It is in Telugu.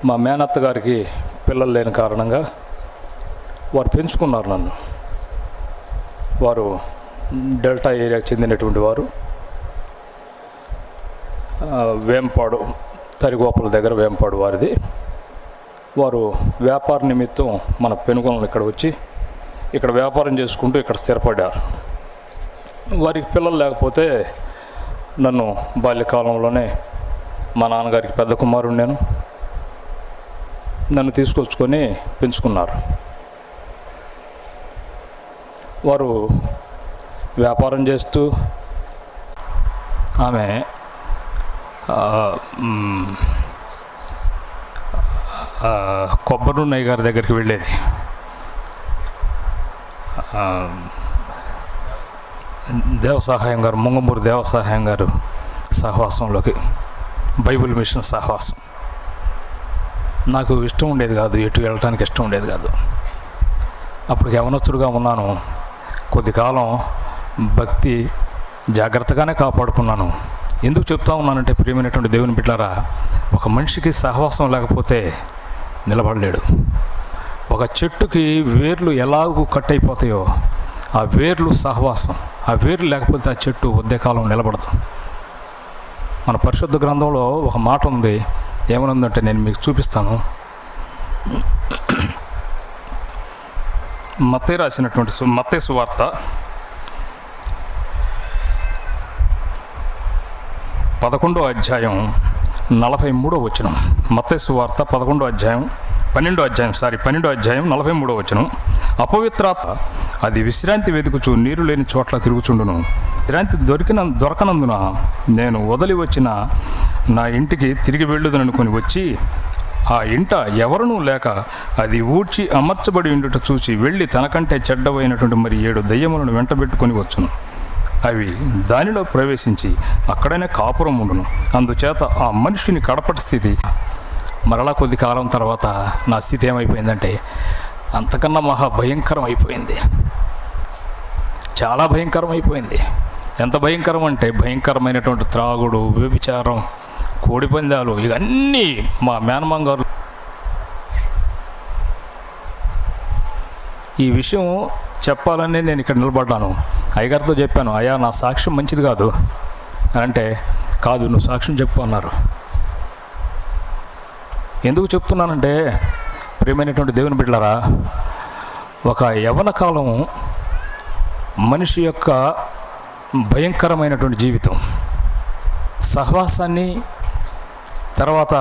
మా మేనత్త గారికి పిల్లలు లేని కారణంగా వారు పెంచుకున్నారు నన్ను. వారు డెల్టా ఏరియాకి చెందినటువంటి వారు. వేంపాడు, తరిగోపల దగ్గర వేంపాడు వారిది. వారు వ్యాపార నిమిత్తం మన పెనుగొండలు ఇక్కడ వచ్చి ఇక్కడ వ్యాపారం చేసుకుంటూ ఇక్కడ స్థిరపడ్డారు. వారికి పిల్లలు లేకపోతే నన్ను బాల్యకాలంలోనే మా నాన్నగారికి పెద్ద కుమారుడు నన్ను తీసుకొచ్చుకొని పెంచుకున్నారు. వారు వ్యాపారం చేస్తూ ఆమె కొబ్బరున్నయ్య గారి దగ్గరికి వెళ్ళేది. దేవసహాయం గారు, ముంగమూరు దేవసహాయం గారు సహవాసంలోకి, బైబిల్ మిషన్ సహవాసం. నాకు ఇష్టం ఉండేది కాదు, ఎటు వెళ్ళటానికి ఇష్టం ఉండేది కాదు. అప్పుడు యవనస్తుడుగా ఉన్నాను. కొద్ది కాలం భక్తి జాగ్రత్తగానే కాపాడుకున్నాను. ఎందుకు చెప్తా ఉన్నానంటే, ప్రియమైనటువంటి దేవుని బిడ్డలారా, ఒక మనిషికి సహవాసం లేకపోతే నిలబడలేడు. ఒక చెట్టుకి వేర్లు ఎలాగూ కట్ అయిపోతాయో, ఆ వేర్లు సహవాసం. ఆ వేర్లు లేకపోతే ఆ చెట్టు ఉద్దే కాలం నిలబడదు. మన పరిశుద్ధ గ్రంథంలో ఒక మాట ఉంది. ఏమనుందంటే నేను మీకు చూపిస్తాను. మత్తయి రాసినటువంటి మత్తయి సువార్త 11వ అధ్యాయం 43వ వచనం. మత్తయి సువార్త 12వ అధ్యాయం 43వ వచనం. అపవిత్రాత్మ అది విశ్రాంతి వెతుకుచు నీరు లేని చోట్ల తిరుగుచుండును. విశ్రాంతి దొరకనందున నేను వదిలి వచ్చిన నా ఇంటికి తిరిగి వెళ్ళుదననుకొని వచ్చి ఆ ఇంట ఎవరునూ లేక అది ఊడ్చి అమర్చబడి ఉండుట చూసి వెళ్ళి తనకంటే చెడ్డవైనటువంటి మరి 7 దయ్యములను వెంటబెట్టుకొని వచ్చును. అవి దానిలో ప్రవేశించి అక్కడనే కాపురం ఉండును. అందుచేత ఆ మనిషిని కడపటి స్థితి. మరలా కొద్ది కాలం తర్వాత నా స్థితి ఏమైపోయిందంటే అంతకన్నా మహా భయంకరం అయిపోయింది. చాలా భయంకరం అయిపోయింది. ఎంత భయంకరం అంటే భయంకరమైనటువంటి త్రాగుడు, వ్యభిచారం, కోడిపందాలు, ఇవన్నీ మా మేనమాంగారు. ఈ విషయం చెప్పాలని నేను ఇక్కడ నిలబడ్డాను. అయ్యగారితో చెప్పాను, అయ్యా నా సాక్ష్యం మంచిది కాదు అని అంటే, కాదు నువ్వు సాక్ష్యం చెప్పు అన్నారు. ఎందుకు చెప్తున్నానంటే, ప్రియమైనటువంటి దేవుని బిడ్డలారా, ఒక యవ్వన కాలం మనిషి యొక్క భయంకరమైనటువంటి జీవితం. సహవాసాన్ని తర్వాత